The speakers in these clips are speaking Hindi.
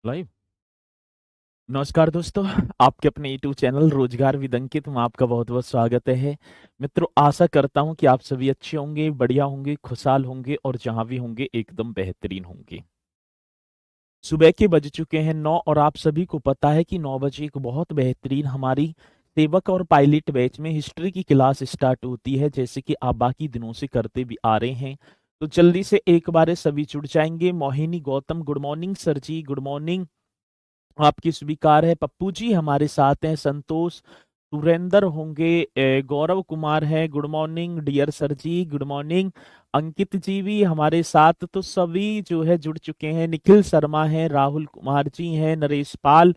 लाइव। नमस्कार दोस्तों, आपके अपने यूट्यूब चैनल रोजगार विद अंकित में आपका बहुत बहुत स्वागत है। मित्रों, आशा करता हूं कि आप सभी अच्छे होंगे, बढ़िया होंगे, खुशहाल होंगे और जहां भी होंगे एकदम बेहतरीन होंगे। सुबह के बज चुके हैं 9 और आप सभी को पता है कि 9 बजे एक बहुत बेहतरीन हमारी सेवक और पायलट बैच में हिस्ट्री की क्लास स्टार्ट होती है, जैसे कि आप बाकी दिनों से करते भी आ रहे हैं। तो जल्दी से एक बार सभी जुड़ जाएंगे। Mohini Gautam, good morning sir ji, good morning. आपकी स्वीकार है। पप्पू जी हमारे साथ हैं। संतोष सुरेंद्र होंगे। गौरव कुमार है, good morning dear sir ji, good morning. अंकित जी भी हमारे साथ, तो सभी जो है जुड़ चुके हैं। निखिल शर्मा है, राहुल कुमार जी हैं, नरेश पाल।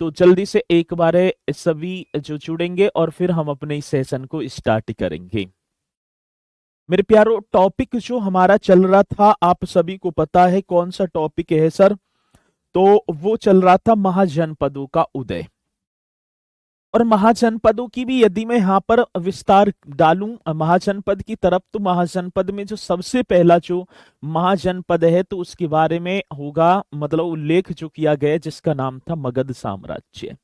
तो जल्दी से एक बार सभी जो जुड़ेंगे और फिर हम अपने इस सेशन को स्टार्ट करेंगे। मेरे प्यारो, टॉपिक जो हमारा चल रहा था आप सभी को पता है कौन सा टॉपिक है सर? तो वो चल रहा था महाजनपदों का उदय। और महाजनपदों की भी यदि मैं यहाँ पर विस्तार डालूं महाजनपद की तरफ, तो महाजनपद में जो सबसे पहला जो महाजनपद है तो उसके बारे में होगा, मतलब उल्लेख जो किया गया जिसका नाम था मगध साम्राज्य।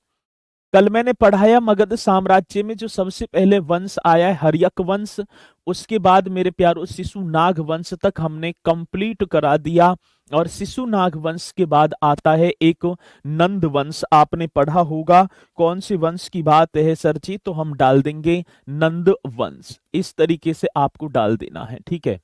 कल मैंने पढ़ाया मगध साम्राज्य में जो सबसे पहले वंश आया है हर्यक वंश। उसके बाद मेरे प्यारों शिशुनाग वंश तक हमने कंप्लीट करा दिया। और शिशुनाग वंश के बाद आता है एक नंद वंश, आपने पढ़ा होगा। कौन सी वंश की बात है सर जी? तो हम डाल देंगे नंद वंश। इस तरीके से आपको डाल देना है, ठीक है।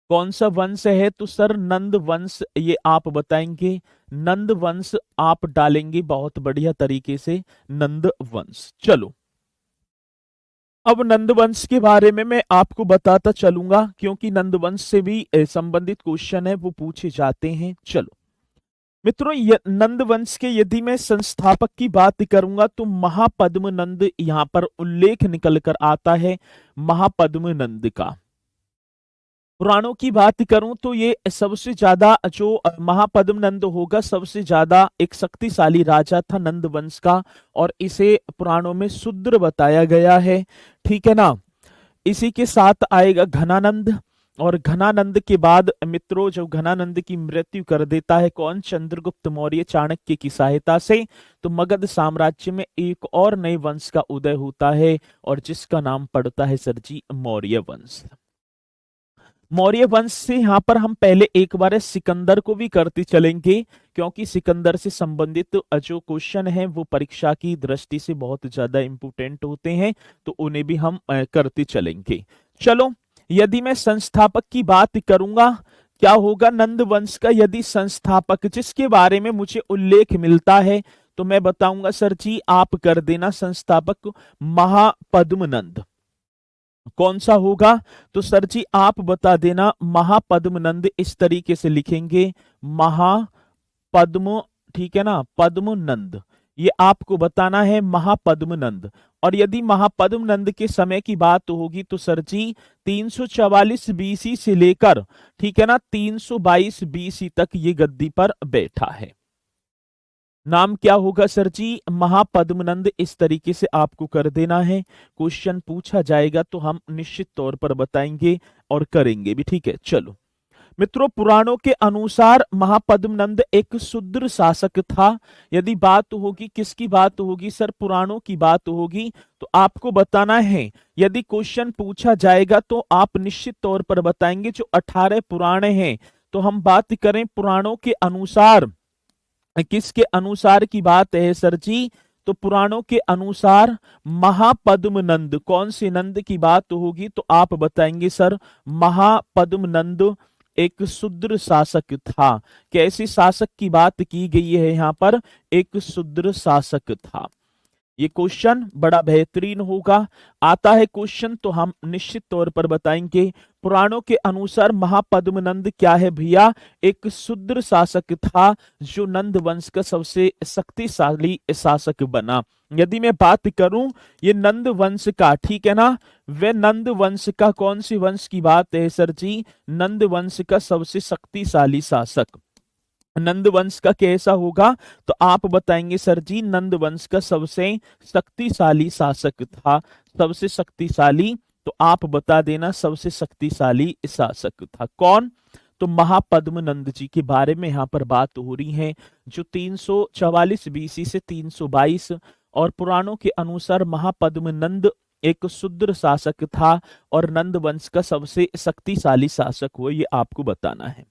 कौन सा वंश है? तो सर नंद वंश, ये आप बताएंगे। नंद वंश आप डालेंगे बहुत बढ़िया तरीके से, नंद वंश। चलो, अब नंद वंश के बारे में मैं आपको बताता चलूंगा, क्योंकि नंद वंश से भी संबंधित क्वेश्चन है वो पूछे जाते हैं। चलो मित्रों, नंद वंश के यदि मैं संस्थापक की बात करूंगा तो महापद्म नंद यहाँ पर उल्लेख निकल कर आता है, महापद्म नंद का। पुराणों की बात करूं तो ये सबसे ज्यादा जो महापद्म नंद होगा, सबसे ज्यादा एक शक्तिशाली राजा था नंद वंश का, और इसे पुराणों में शूद्र बताया गया है, ठीक है ना। इसी के साथ आएगा घनानंद। और घनानंद के बाद मित्रों, जो घनानंद की मृत्यु कर देता है कौन? चंद्रगुप्त मौर्य चाणक्य की सहायता से। तो मगध साम्राज्य में एक और नए वंश का उदय होता है, और जिसका नाम पड़ता है सर जी मौर्य वंश। मौर्य वंश से यहाँ पर हम पहले एक बार सिकंदर को भी करते चलेंगे, क्योंकि सिकंदर से संबंधित जो क्वेश्चन है वो परीक्षा की दृष्टि से बहुत ज्यादा इंपोर्टेंट होते हैं, तो उन्हें भी हम करते चलेंगे। चलो, यदि मैं संस्थापक की बात करूंगा, क्या होगा नंद वंश का? यदि संस्थापक जिसके बारे में मुझे उल्लेख मिलता है तो मैं बताऊंगा सर जी आप कर देना संस्थापक महापद्म नंद। कौन सा होगा? तो सर जी आप बता देना महापद्म नंद। इस तरीके से लिखेंगे महापद्म, ठीक है ना, पद्म नंद, ये आपको बताना है महापद्म नंद। और यदि महापद्म नंद के समय की बात होगी तो सर जी 344 बीसी से लेकर, ठीक है ना, 322 बीसी तक ये गद्दी पर बैठा है। नाम क्या होगा सर जी? महापद्मनंद। इस तरीके से आपको कर देना है। क्वेश्चन पूछा जाएगा तो हम निश्चित तौर पर बताएंगे और करेंगे भी, ठीक है। चलो मित्रों, पुराणों के अनुसार महापद्मनंद एक शूद्र शासक था। यदि बात होगी, किसकी बात होगी सर? पुराणों की बात होगी। तो आपको बताना है, यदि क्वेश्चन पूछा जाएगा तो आप निश्चित तौर पर बताएंगे। जो 18 पुराण हैं, तो हम बात करें पुराणों के अनुसार, किसके अनुसार की बात है सर जी? तो पुराणों के अनुसार महापद्म नंद। कौन से नंद की बात होगी? तो आप बताएंगे सर महापद्म नंद एक शूद्र शासक था। कैसे शासक की बात की गई है यहाँ पर? एक शूद्र शासक था। ये क्वेश्चन बड़ा बेहतरीन होगा। आता है क्वेश्चन तो हम निश्चित तौर पर बताएंगे। पुराणों के अनुसार महापद्मनंद क्या है भैया? एक शूद्र शासक था जो नंद वंश का सबसे शक्तिशाली शासक बना। यदि मैं बात करूं ये नंद वंश का, ठीक है ना, वे नंद वंश का, कौन सी वंश की बात है सर जी? नंद वंश का सबसे शक्तिशाली शासक। नंद वंश का कैसा होगा? तो आप बताएंगे सर जी नंद वंश का सबसे शक्तिशाली शासक था। सबसे शक्तिशाली, तो आप बता देना सबसे शक्तिशाली शासक था कौन? तो महापद्म नंद जी के बारे में यहाँ पर बात हो रही है, जो 344 बीसी से 322, और पुराणों के अनुसार महापद्म नंद एक शूद्र शासक था और नंद वंश का सबसे शक्तिशाली शासक हुआ, ये आपको बताना है।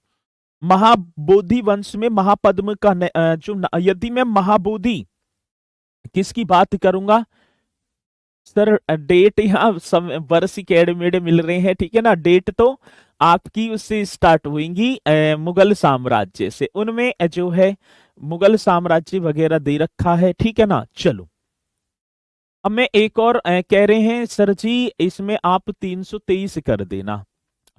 महाबोधि वंश में महापद्म का यदि मैं महाबोधि किसकी बात करूंगा सर, डेट यहाँ वर्ष अकेडमी मिल रहे हैं, ठीक है ना। डेट तो आपकी उससे स्टार्ट होंगी मुगल साम्राज्य से, उनमें जो है मुगल साम्राज्य वगैरह दे रखा है, ठीक है ना। चलो अब मैं एक और कह रहे हैं सर जी, इसमें आप 323 कर देना,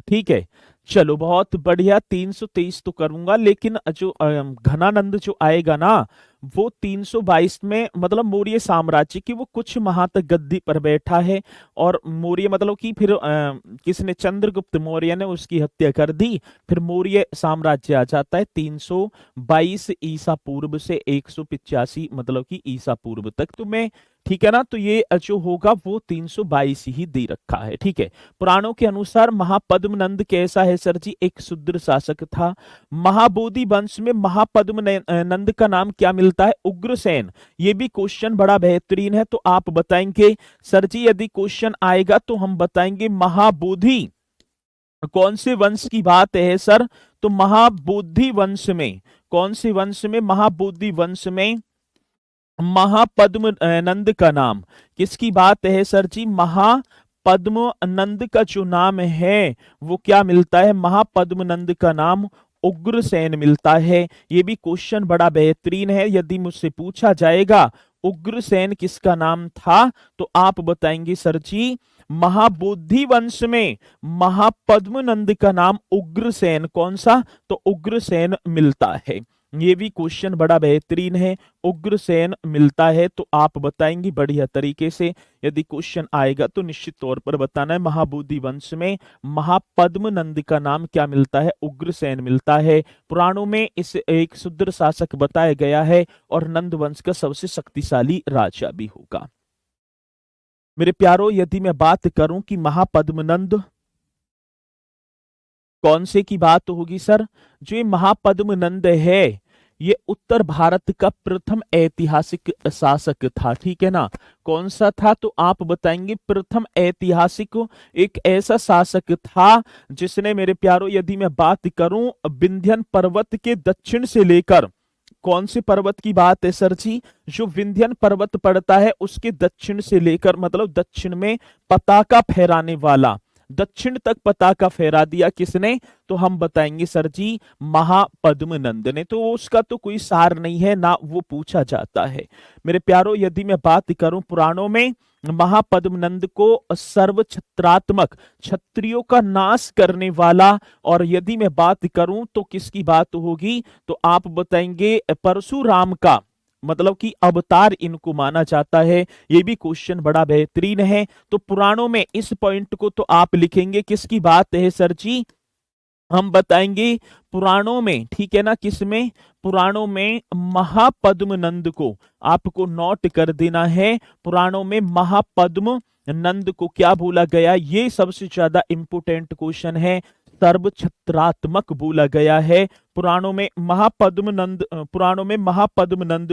ठीक है। चलो बहुत बढ़िया, 323 तो करूंगा, लेकिन जो घनानंद जो आएगा ना वो 322 में, मतलब मौर्य साम्राज्य की, वो कुछ माह तक गद्दी पर बैठा है, और मौर्य मतलब कि फिर किसने, चंद्रगुप्त मौर्य ने उसकी हत्या कर दी, फिर मौर्य साम्राज्य आ जाता है 322 ईसा पूर्व से 185 मतलब कि ईसा पूर्व तक, तो मैं, ठीक है ना। तो ये जो होगा वो 322 ही दे रखा है, ठीक है। पुराणों के अनुसार महापद्म नंद कैसा है सर जी, एक शूद्र शासक था। महाबोधि वंश में महापद्म नंद का नाम क्या मिलता है, उग्रसेन। ये भी क्वेश्चन बड़ा बेहतरीन है, तो आप बताएंगे सर जी, यदि क्वेश्चन आएगा तो हम बताएंगे महाबोधि कौन से वंश की बात है सर, तो महाबोधि वंश में, कौन से वंश में, महाबोधि वंश में महापद्म नंद का नाम किसकी बात है सर जी, महापद्म नंद का जो नाम है वो क्या मिलता है, महापद्म नंद का नाम उग्रसेन मिलता है। ये भी क्वेश्चन बड़ा बेहतरीन है, यदि मुझसे पूछा जाएगा उग्रसेन किसका नाम था, तो आप बताएंगे सर जी महाबोधि वंश में महापद्म नंद का नाम उग्रसेन, कौन सा, तो उग्रसेन मिलता है। ये भी क्वेश्चन बड़ा बेहतरीन है, उग्रसेन मिलता है, तो आप बताएंगे बढ़िया तरीके से, यदि क्वेश्चन आएगा तो निश्चित तौर पर बताना है। महाबोधि वंश में महापद्म नंद का नाम क्या मिलता है, उग्रसेन मिलता है। पुराणों में इसे एक शूद्र शासक बताया गया है और नंद वंश का सबसे शक्तिशाली राजा भी होगा। मेरे प्यारो, यदि मैं बात करूं कि महापद्म नंद कौन से की बात होगी सर, जो ये महापद्म नंद है ये उत्तर भारत का प्रथम ऐतिहासिक शासक था, ठीक है ना। कौन सा था, तो आप बताएंगे प्रथम ऐतिहासिक, एक ऐसा शासक था जिसने, मेरे प्यारो यदि मैं बात करूं विंध्यन पर्वत के दक्षिण से लेकर, कौन से पर्वत की बात है सर जी, जो विंध्यन पर्वत पड़ता है उसके दक्षिण से लेकर, मतलब दक्षिण में पताका फहराने वाला, दक्षिण तक पताका फहरा दिया किसने, तो हम बताएंगे सर जी महापद्म नंद ने। तो उसका तो कोई सार नहीं है ना, वो पूछा जाता है। मेरे प्यारो, यदि मैं बात करूं पुराणों में महापद्म नंद को सर्व छत्रात्मक, क्षत्रियों का नाश करने वाला, और यदि मैं बात करूं तो किसकी बात होगी, तो आप बताएंगे परशुराम का, मतलब कि अवतार इनको माना जाता है। ये भी क्वेश्चन बड़ा बेहतरीन है, तो पुराणों में इस पॉइंट को तो आप लिखेंगे किसकी बात है सर जी, हम बताएंगे पुराणों में, ठीक है ना, किसमें, पुराणों में महापद्म नंद को आपको नोट कर देना है। पुराणों में महापद्म नंद को क्या बोला गया, ये सबसे ज्यादा इंपोर्टेंट क्वेश्चन है, सर्व छत्रात्मक बोला गया है। पुराणों में महापद्म नंद, पुराणों में महापद्म नंद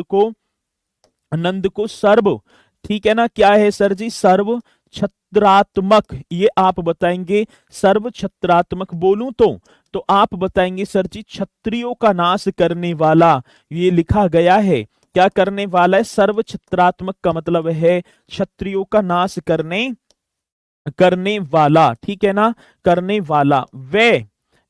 को सर्व, ठीक है ना, क्या है सर जी, सर्व छत्रात्मक, ये आप बताएंगे सर्व छत्रात्मक बोलूं तो आप बताएंगे सर जी क्षत्रियों का नाश करने वाला, ये लिखा गया है, क्या करने वाला है, सर्व छत्रात्मक का मतलब है क्षत्रियों का नाश करने वाला, ठीक है ना, करने वाला। वे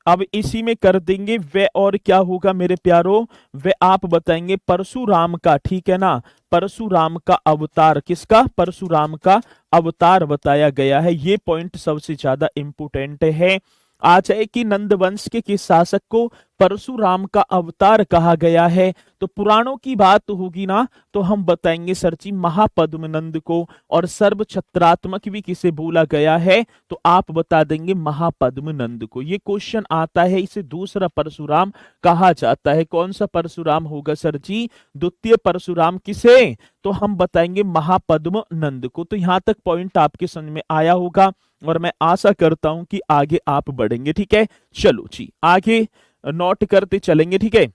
अब इसी में कर देंगे वे, और क्या होगा मेरे प्यारो, वे आप बताएंगे परशुराम का, ठीक है ना, परशुराम का अवतार, किसका, परशुराम का अवतार बताया गया है। ये पॉइंट सबसे ज्यादा इंपोर्टेंट है। आ जाए कि नंद वंश के किस शासक को परशुराम का अवतार कहा गया है, तो पुराणों की बात होगी ना, तो हम बताएंगे सर जी महापद्म नंद को, और सर्व छत्रात्मक भी किसे बोला गया है, तो आप बता देंगे महापद्म नंद को। ये क्वेश्चन आता है, इसे दूसरा परशुराम कहा जाता है। कौन सा परशुराम होगा सर जी, द्वितीय परशुराम किसे, तो हम बताएंगे महापद्म नंद को। तो यहां तक पॉइंट आपके समझ में आया होगा। और मैं आशा करता हूं कि आगे आप बढ़ेंगे। ठीक है, चलो जी आगे नोट करते चलेंगे। ठीक है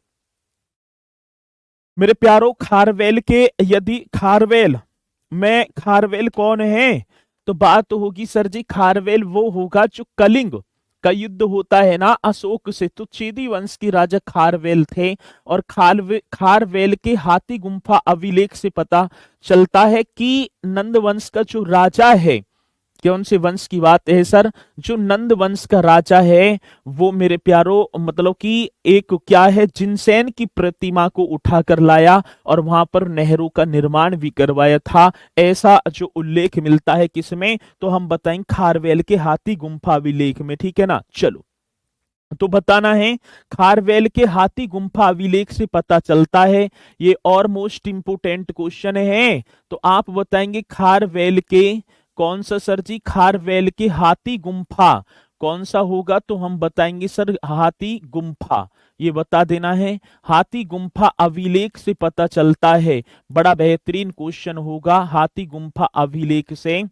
मेरे प्यारो, खारवेल के यदि खारवेल में खारवेल कौन है, तो बात होगी सर जी खारवेल वो होगा जो कलिंग का युद्ध होता है ना अशोक से, तो चेदी वंश के राजा खारवेल थे। और खारवेल के हाथी गुम्फा अभिलेख से पता चलता है कि नंद वंश का जो राजा है, कौन से वंश की बात है सर, जो नंद वंश का राजा है वो मेरे प्यारो मतलब कि एक क्या है जिनसेन की प्रतिमा को उठाकर लाया और वहां पर नहरों का निर्माण भी करवाया था। ऐसा जो उल्लेख मिलता है किसमें, तो हम बताएं खारवेल के हाथी गुम्फा अभिलेख में। ठीक है ना, चलो तो बताना है खारवेल के हाथी गुम्फा अभिलेख से पता चलता है। ये और मोस्ट इंपोर्टेंट क्वेश्चन है, तो आप बताएंगे खारवेल के कौन सा सर जी, खारवेल के हाथी गुम्फा कौन सा होगा, तो हम बताएंगे सर हाथी गुम्फा, ये बता देना है। हाथी गुम्फा अभिलेख से पता चलता है, बड़ा बेहतरीन क्वेश्चन होगा, हाथी गुम्फा अभिलेख से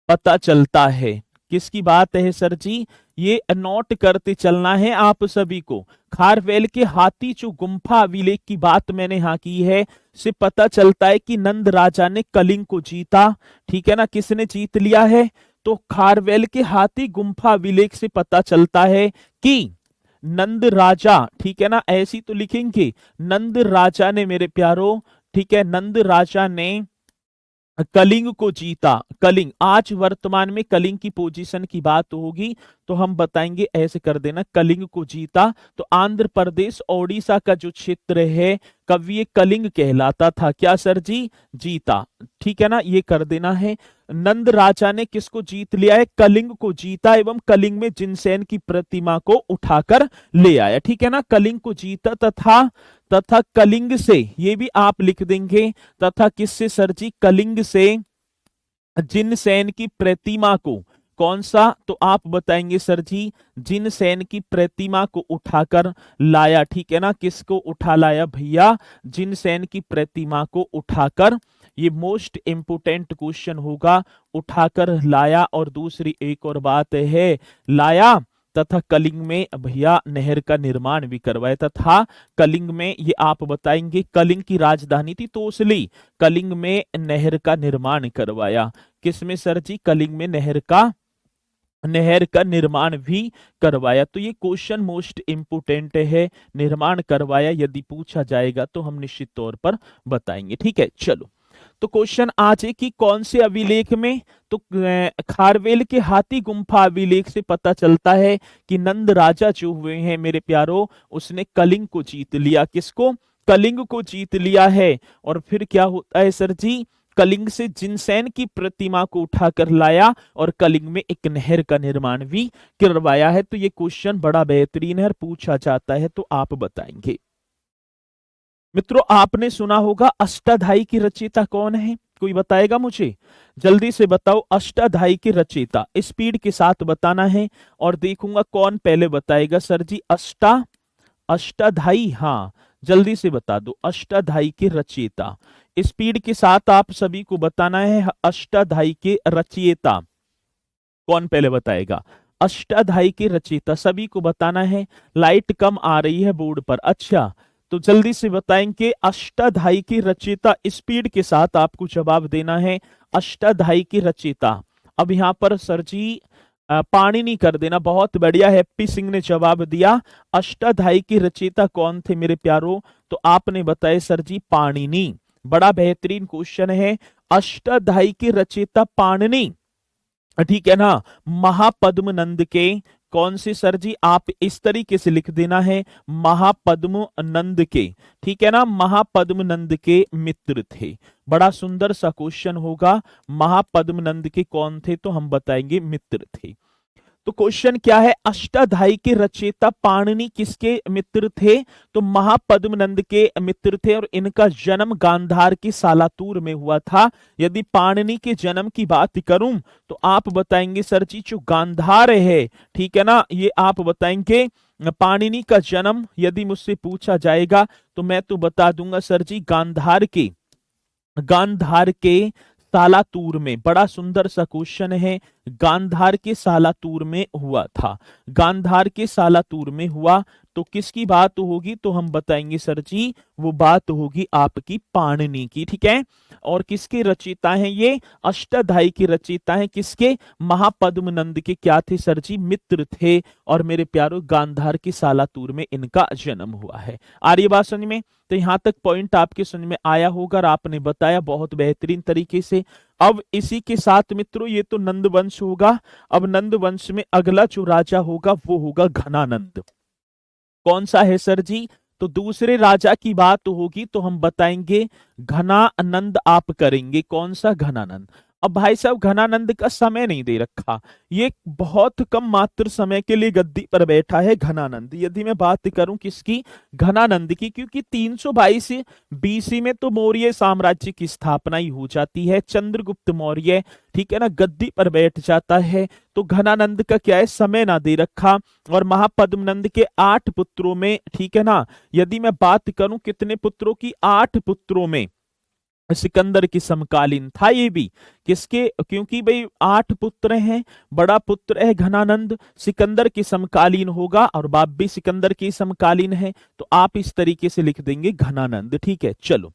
पता चलता है। किसकी बात है सर जी, ये नोट करते चलना है आप सभी को। खारवेल के हाथी जो गुम्फा अभिलेख की बात मैंने यहाँ की है, से पता चलता है कि नंद राजा ने कलिंग को जीता। ठीक है ना, किसने जीत लिया है, तो खारवेल के हाथी गुम्फा अभिलेख से पता चलता है कि नंद राजा, ठीक है ना, ऐसी तो लिखेंगे नंद राजा ने मेरे प्यारो, ठीक है नंद राजा ने कलिंग को जीता। कलिंग आज वर्तमान में कलिंग की पोजीशन की बात होगी तो हम बताएंगे ऐसे कर देना, कलिंग को जीता। तो आंध्र प्रदेश ओडिशा का जो क्षेत्र है कब ये कलिंग कहलाता था, क्या सर जी, जीता। ठीक है ना, ये कर देना है। नंद राजा ने किसको जीत लिया है, कलिंग को जीता एवं कलिंग में जिनसेन की प्रतिमा को उठाकर ले आया। ठीक है ना, कलिंग को जीता तथा तथा कलिंग से, ये भी आप लिख देंगे, तथा किससे सर जी, कलिंग से जिनसेन की प्रतिमा को, कौन सा, तो आप बताएंगे सर जी जिनसेन की प्रतिमा को उठाकर लाया। ठीक है ना, किसको उठा लाया भैया, जिनसेन की प्रतिमा को उठाकर, ये मोस्ट इंपोर्टेंट क्वेश्चन होगा, उठाकर लाया। और दूसरी एक और बात है, लाया तथा कलिंग में भैया नहर का निर्माण भी करवाया तथा कलिंग में, ये आप बताएंगे कलिंग की राजधानी थी तोसली, कलिंग में नहर का निर्माण करवाया। किसमें सर जी, कलिंग में नहर का निर्माण भी करवाया। तो ये क्वेश्चन मोस्ट इंपोर्टेंट है, निर्माण करवाया यदि पूछा जाएगा तो हम निश्चित तौर पर बताएंगे। ठीक है, चलो तो क्वेश्चन आज है कि कौन से अभिलेख में, तो खारवेल के हाथी गुम्फा अभिलेख से पता चलता है कि नंद राजा जो हुए हैं मेरे प्यारो, उसने कलिंग को जीत लिया। किसको, कलिंग को जीत लिया है। और फिर क्या होता है सर जी, कलिंग से जिनसेन की प्रतिमा को उठाकर लाया और कलिंग में एक नहर का निर्माण भी करवाया है। तो ये क्वेश्चन बड़ा बेहतरीन है और पूछा जाता है, तो आप बताएंगे। मित्रों आपने सुना होगा अष्टाध्यायी की रचयिता कौन है, कोई बताएगा मुझे, जल्दी से बताओ। अष्टाध्यायी की रचयिता स्पीड के साथ बताना है और देखूंगा कौन पहले बताएगा। सर जी अष्टाध्यायी, हाँ जल्दी से बता दो, अष्टाध्यायी के रचयिता स्पीड के साथ आप सभी को बताना है। अष्टाध्यायी के रचयिता कौन पहले बताएगा, अष्टाध्यायी के रचयिता सभी को बताना है। लाइट कम आ रही है बोर्ड पर, अच्छा तो जल्दी से बताएंगे अष्टाध्यायी की रचयिता, स्पीड के साथ आपको जवाब देना है। अष्टाध्यायी की रचयिता, अब यहां पर सर जी पाणिनि कर देना, बहुत बढ़िया, हैप्पी सिंह ने जवाब दिया। अष्टाध्यायी की रचयिता कौन थे मेरे प्यारो, तो आपने बताया सर जी पाणिनि, बड़ा बेहतरीन क्वेश्चन है। अष्टाध्यायी की रचयिता पाणिनि, ठीक है ना, महापद्म नंद के कौन से सर जी, आप इस तरीके से लिख देना है, महापद्म नंद के, ठीक है ना, महापद्म नंद के मित्र थे। बड़ा सुंदर सा क्वेश्चन होगा, महापद्म नंद के कौन थे, तो हम बताएंगे मित्र थे। तो क्वेश्चन क्या है, अष्टाध्यायी के रचयिता पाणिनि किसके मित्र थे, तो महापद्मनंद के मित्र थे और इनका जन्म गांधार की सालातूर में हुआ था। यदि पाणिनि के जन्म की बात करूं तो आप बताएंगे सर जी जो गांधार है, ठीक है ना, ये आप बताएंगे पाणिनि का जन्म यदि मुझसे पूछा जाएगा तो मैं तो बता दूंगा सर जी गांधार के सालातूर में। बड़ा सुंदर सा क्वेश्चन है, गांधार के सालातूर में हुआ था। गांधार के सालातूर में हुआ तो किसकी बात होगी, तो हम बताएंगे सर जी वो बात होगी आपकी पाणिनि की, ठीक है। और किसके रचयिता हैं ये, अष्टाध्यायी के रचयिता हैं, किसके, महापद्मनंद के क्या थे सर जी, मित्र थे। और मेरे प्यारो गांधार की सालातूर में इनका जन्म हुआ है। आ रही बात समझ में, तो यहां तक पॉइंट आपके समझ में आया होगा और आपने बताया बहुत बेहतरीन तरीके से। अब इसी के साथ मित्रों ये तो नंद वंश होगा। अब नंद वंश में अगला जो राजा होगा वो होगा घनानंद। कौन सा है सर जी, तो दूसरे राजा की बात होगी तो हम बताएंगे घनानंद आप करेंगे। कौन सा, घनानंद। अब भाई साहब घनानंद का समय नहीं दे रखा, ये बहुत कम मात्र समय के लिए गद्दी पर बैठा है घनानंद। यदि मैं बात करूं किसकी, घनानंद की, क्योंकि 322 बीसी में तो मौर्य साम्राज्य की स्थापना ही हो जाती है, चंद्रगुप्त मौर्य, ठीक है ना, गद्दी पर बैठ जाता है। तो घनानंद का क्या है, समय ना दे रखा। और महापद्मनंद के 8 पुत्रों में, ठीक है ना, यदि मैं बात करूं कितने पुत्रों की, 8 पुत्रों में सिकंदर की समकालीन था ये भी। किसके, क्योंकि भाई 8 पुत्र हैं, बड़ा पुत्र है घनानंद, सिकंदर के समकालीन होगा और बाप भी सिकंदर के समकालीन है। तो आप इस तरीके से लिख देंगे घनानंद, ठीक है। चलो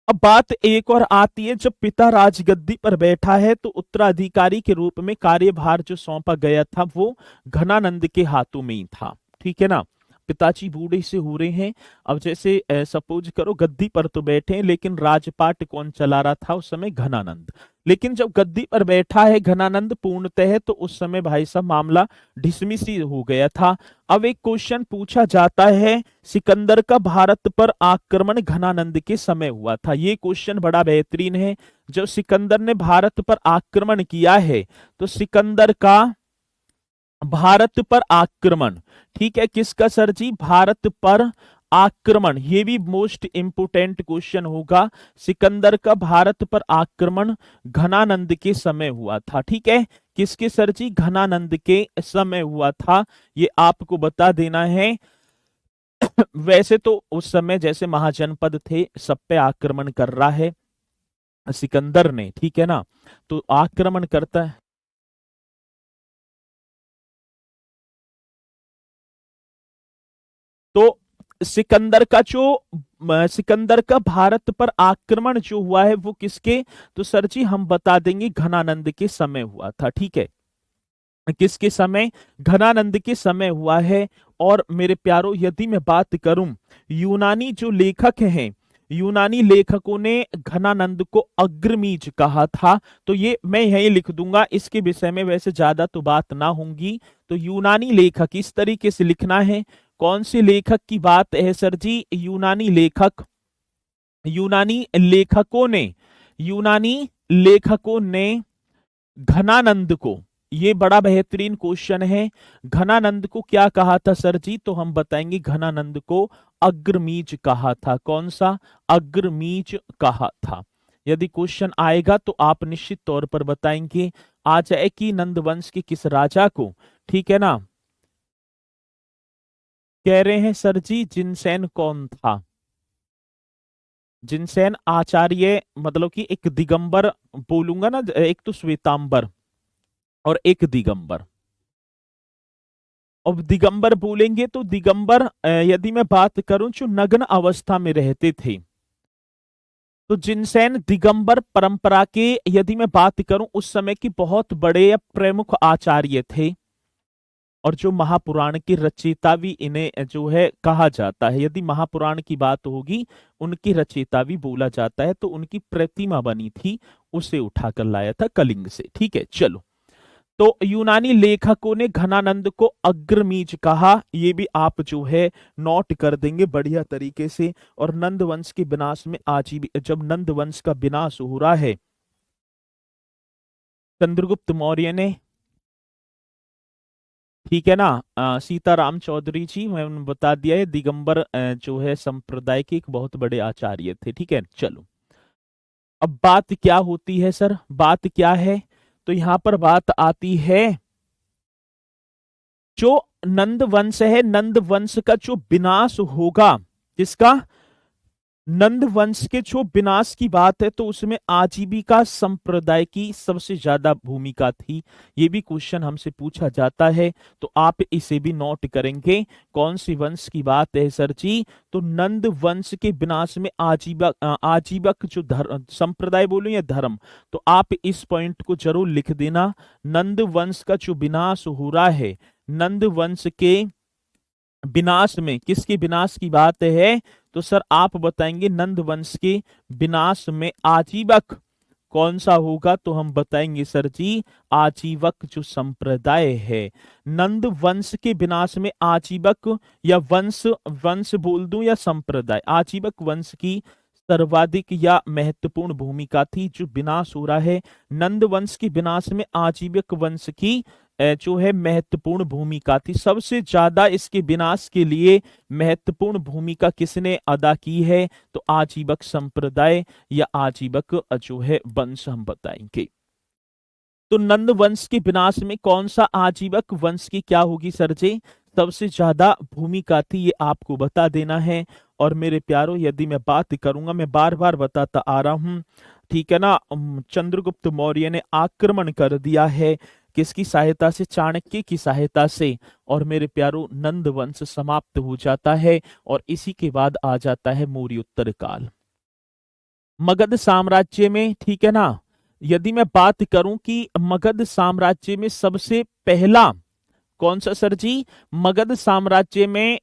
अब बात एक और आती है, जब पिता राजगद्दी पर बैठा है तो उत्तराधिकारी के रूप में कार्यभार जो सौंपा गया था वो घनानंद के हाथों में ही था, ठीक है ना। पिताजी बूढ़े से हो रहे हैं। अब जैसे सपोज करो गद्दी पर तो बैठे हैं, लेकिन राजपाट कौन चला रहा था उस समय, घनानंद। लेकिन जब गद्दी पर बैठा है घनानंद पूर्णतः, तो उस समय भाई साहब मामला डिसमिस हो गया था। अब एक क्वेश्चन पूछा जाता है, सिकंदर का भारत पर आक्रमण घनानंद के समय हुआ था। ये क्वेश्चन बड़ा बेहतरीन है। जब सिकंदर ने भारत पर आक्रमण किया है तो सिकंदर का भारत पर आक्रमण, ठीक है, किसका सर जी, भारत पर आक्रमण, ये भी मोस्ट इंपोर्टेंट क्वेश्चन होगा। सिकंदर का भारत पर आक्रमण घनानंद के समय हुआ था, ठीक है। किसके सर जी, घनानंद के समय हुआ था, ये आपको बता देना है। वैसे तो उस समय जैसे महाजनपद थे सब पे आक्रमण कर रहा है सिकंदर ने, ठीक है ना, तो आक्रमण करता है। तो सिकंदर का जो सिकंदर का भारत पर आक्रमण जो हुआ है वो किसके, तो सर जी हम बता देंगे घनानंद के समय हुआ था, ठीक है। किसके समय, घनानंद के समय हुआ है। और मेरे प्यारो यदि मैं बात करूं, यूनानी जो लेखक हैं, यूनानी लेखकों ने घनानंद को अग्रमीज कहा था। तो ये मैं यही लिख दूंगा, इसके विषय में वैसे ज्यादा तो बात ना होंगी। तो यूनानी लेखक इस तरीके से लिखना है। कौन से लेखक की बात है सर जी, यूनानी लेखक, यूनानी लेखकों ने, यूनानी लेखकों ने घनानंद को, ये बड़ा बेहतरीन क्वेश्चन है, घनानंद को क्या कहा था सर जी, तो हम बताएंगे घनानंद को अग्रमीज कहा था। कौन सा, अग्रमीज कहा था। यदि क्वेश्चन आएगा तो आप निश्चित तौर पर बताएंगे। आ जाए कि नंदवंश के किस राजा को, ठीक है ना, कह रहे हैं सर जी जिनसेन कौन था, जिनसेन आचार्य, मतलब कि एक दिगंबर बोलूंगा ना, एक तो श्वेतांबर और एक दिगंबर। अब दिगंबर बोलेंगे तो दिगंबर यदि मैं बात करूं जो नग्न अवस्था में रहते थे, तो जिनसेन दिगंबर परंपरा के, यदि मैं बात करूं उस समय की बहुत बड़े या प्रमुख आचार्य थे। और जो महापुराण के रचयिता भी इन्हें जो है कहा जाता है, यदि महापुराण की बात होगी उनकी रचयिता भी बोला जाता है। तो उनकी प्रतिमा बनी थी, उसे उठाकर लाया था कलिंग से, ठीक है। चलो, तो यूनानी लेखकों ने घनानंद को अग्रमीज कहा, ये भी आप जो है नोट कर देंगे बढ़िया तरीके से। और नंद वंश के विनाश में आज ही जब नंद वंश का विनाश हो रहा है, चंद्रगुप्त मौर्य ने, ठीक है ना, सीताराम चौधरी जी, मैंने बता दिया है, दिगंबर जो है संप्रदाय के एक बहुत बड़े आचार्य थे, ठीक है। चलो अब बात क्या होती है सर, बात क्या है, तो यहां पर बात आती है जो नंद वंश है, नंद वंश का जो विनाश होगा, किसका, नंद वंश के जो विनाश की बात है तो उसमें आजीविका संप्रदाय की सबसे ज्यादा भूमिका थी। ये भी क्वेश्चन हमसे पूछा जाता है, तो आप इसे भी नोट करेंगे। कौन सी वंश की बात है सर जी? तो नंद वंश के विनाश में आजीवक जो धर्म संप्रदाय बोलो या धर्म, तो आप इस पॉइंट को जरूर लिख देना। नंद वंश का जो विनाश हो रहा है, नंद वंश के विनाश में किसके विनाश की बात है? तो सर आप बताएंगे नंद वंश के विनाश में आजीवक कौन सा होगा? तो हम बताएंगे सर जी आजीवक जो संप्रदाय है। नंद वंश के विनाश में आजीवक या वंश वंश बोल दूं या संप्रदाय, आजीवक वंश की सर्वाधिक या महत्वपूर्ण भूमिका थी। जो विनाश हो रहा है नंद वंश के विनाश में आजीवक वंश की जो है महत्वपूर्ण भूमिका थी। सबसे ज्यादा इसके विनाश के लिए महत्वपूर्ण भूमिका किसने अदा की है? तो आजीवक संप्रदाय या आजीवक जो है वंश हम बताएंगे। तो नंद वंश के विनाश में कौन सा आजीवक वंश की क्या होगी सर जी? सबसे ज्यादा भूमिका थी, ये आपको बता देना है। और मेरे प्यारों यदि मैं बात करूंगा, मैं बार बार बताता आ रहा हूं, ठीक है ना, चंद्रगुप्त मौर्य ने आक्रमण कर दिया है किसकी सहायता से? चाणक्य की सहायता से। और मेरे प्यारों नंद वंश समाप्त हो जाता है और इसी के बाद आ जाता है मौर्योत्तर काल। मगध साम्राज्य में, ठीक है ना, यदि मैं बात करूं कि मगध साम्राज्य में सबसे पहला कौन सा सर जी? मगध साम्राज्य में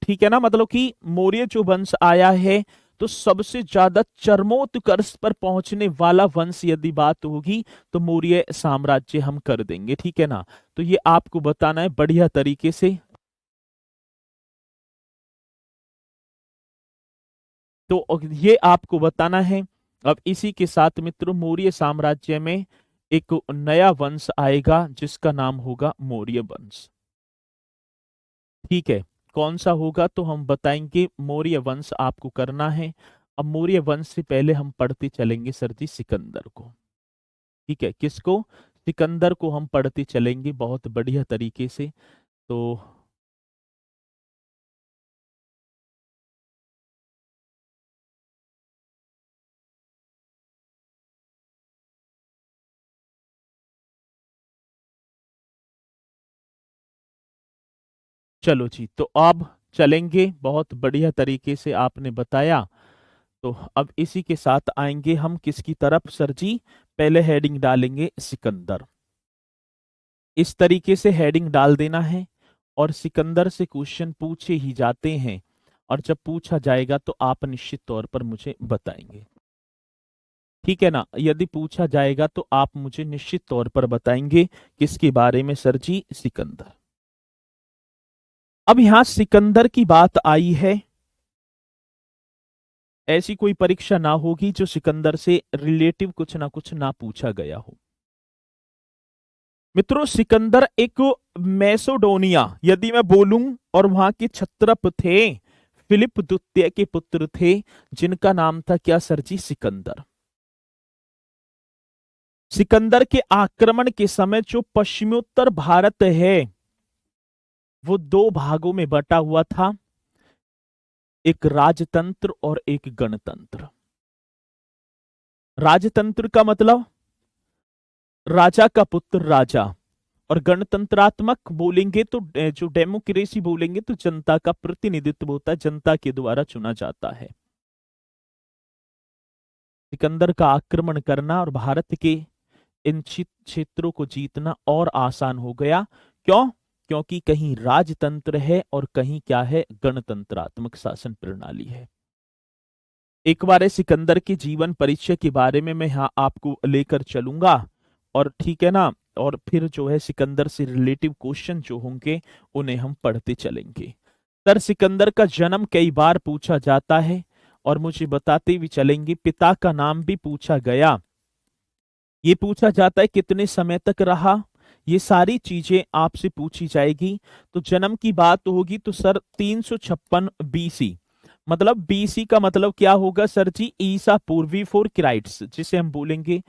ठीक है ना, मतलब कि मौर्य जो वंश आया है तो सबसे ज्यादा चरमोत्कर्ष पर पहुंचने वाला वंश यदि बात होगी तो मौर्य साम्राज्य हम कर देंगे, ठीक है ना। तो ये आपको बताना है बढ़िया तरीके से। तो ये आपको बताना है। अब इसी के साथ मित्रों मौर्य साम्राज्य में एक नया वंश आएगा जिसका नाम होगा मौर्य वंश, ठीक है। कौन सा होगा? तो हम बताएंगे मौर्य वंश आपको करना है। अब मौर्य वंश से पहले हम पढ़ते चलेंगे सर जी सिकंदर को, ठीक है। किसको? सिकंदर को हम पढ़ते चलेंगे बहुत बढ़िया तरीके से। तो चलो जी, तो अब चलेंगे बहुत बढ़िया तरीके से आपने बताया। तो अब इसी के साथ आएंगे हम किसकी तरफ सर जी? पहले हेडिंग डालेंगे सिकंदर, इस तरीके से हेडिंग डाल देना है। और सिकंदर से क्वेश्चन पूछे ही जाते हैं, और जब पूछा जाएगा तो आप निश्चित तौर पर मुझे बताएंगे, ठीक है ना। यदि पूछा जाएगा तो आप मुझे निश्चित तौर पर बताएंगे किसके बारे में सर जी? सिकंदर। अब यहां सिकंदर की बात आई है, ऐसी कोई परीक्षा ना होगी जो सिकंदर से रिलेटिव कुछ ना कुछ ना पूछा गया हो। मित्रों सिकंदर एक मैसेडोनिया यदि मैं बोलूं, और वहां के क्षत्रप थे, फिलिप द्वितीय के पुत्र थे, जिनका नाम था क्या सर जी? सिकंदर। सिकंदर के आक्रमण के समय जो पश्चिमोत्तर भारत है वो दो भागों में बटा हुआ था, एक राजतंत्र और एक गणतंत्र। राजतंत्र का मतलब राजा का पुत्र राजा, और गणतंत्रात्मक बोलेंगे तो जो डेमोक्रेसी बोलेंगे तो जनता का प्रतिनिधित्व होता है, जनता के द्वारा चुना जाता है। सिकंदर का आक्रमण करना और भारत के इन क्षेत्रों को जीतना और आसान हो गया। क्यों? क्योंकि कहीं राजतंत्र है और कहीं क्या है? गणतंत्रात्मक शासन प्रणाली है। एक बार सिकंदर के जीवन परिचय के बारे में मैं यहाँ आपको लेकर चलूंगा, और ठीक है ना, और फिर जो है सिकंदर से रिलेटिव क्वेश्चन जो होंगे उन्हें हम पढ़ते चलेंगे। सर सिकंदर का जन्म कई बार पूछा जाता है और मुझे बताते भी चलेंगे। पिता का नाम भी पूछा गया, ये पूछा जाता है कितने समय तक रहा, ये सारी चीजें आपसे पूछी जाएगी। तो जन्म की बात होगी तो सर 356 बीसी, मतलब बीसी का मतलब क्या होगा सर जी? ईसा पूर्व, बिफोर क्राइस्ट, जिसे हम बोलेंगे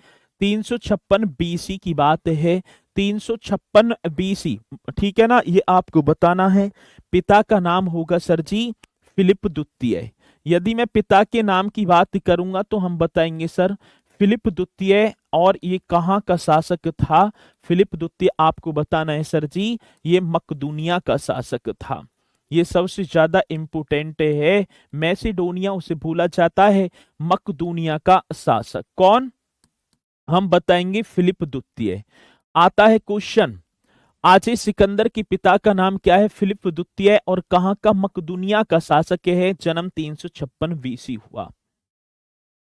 356 बीसी की बात है। 356 बीसी, ठीक है ना, ये आपको बताना है। पिता का नाम होगा सर जी फिलिप द्वितीय, यदि मैं पिता के नाम की बात करूंगा तो हम बताएंगे सर फिलिप द्वितीय। और ये कहाँ का शासक था? फिलिप द्वितीय आपको बताना है सर जी, ये मकदूनिया का शासक था। ये सबसे ज्यादा इंपोर्टेंट है। मैसिडोनिया उसे भूला जाता है, मकदूनिया का शासक कौन? हम बताएंगे फिलिप द्वितीय। आता है क्वेश्चन, आजे सिकंदर के पिता का नाम क्या है? फिलिप द्वितीय। और कहां का? मकदूनिया का शासक है। जन्म 356 बीसी हुआ।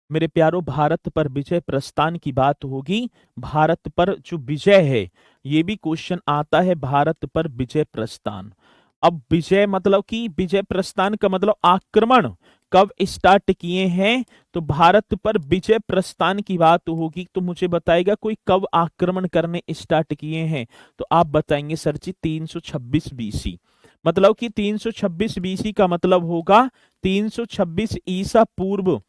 मेरे प्यारो, भारत पर विजय प्रस्थान की बात होगी। भारत पर जो विजय है, ये भी क्वेश्चन आता है, भारत पर विजय प्रस्थान। अब विजय मतलब कि विजय प्रस्थान का मतलब आक्रमण कब स्टार्ट किए हैं? तो भारत पर विजय प्रस्थान की बात होगी तो मुझे बताएगा कोई कब आक्रमण करने स्टार्ट किए हैं? तो आप बताएंगे सर जी 326 बीसी। मतलब कि 326 बीसी का मतलब होगा 326 ईसा पूर्व।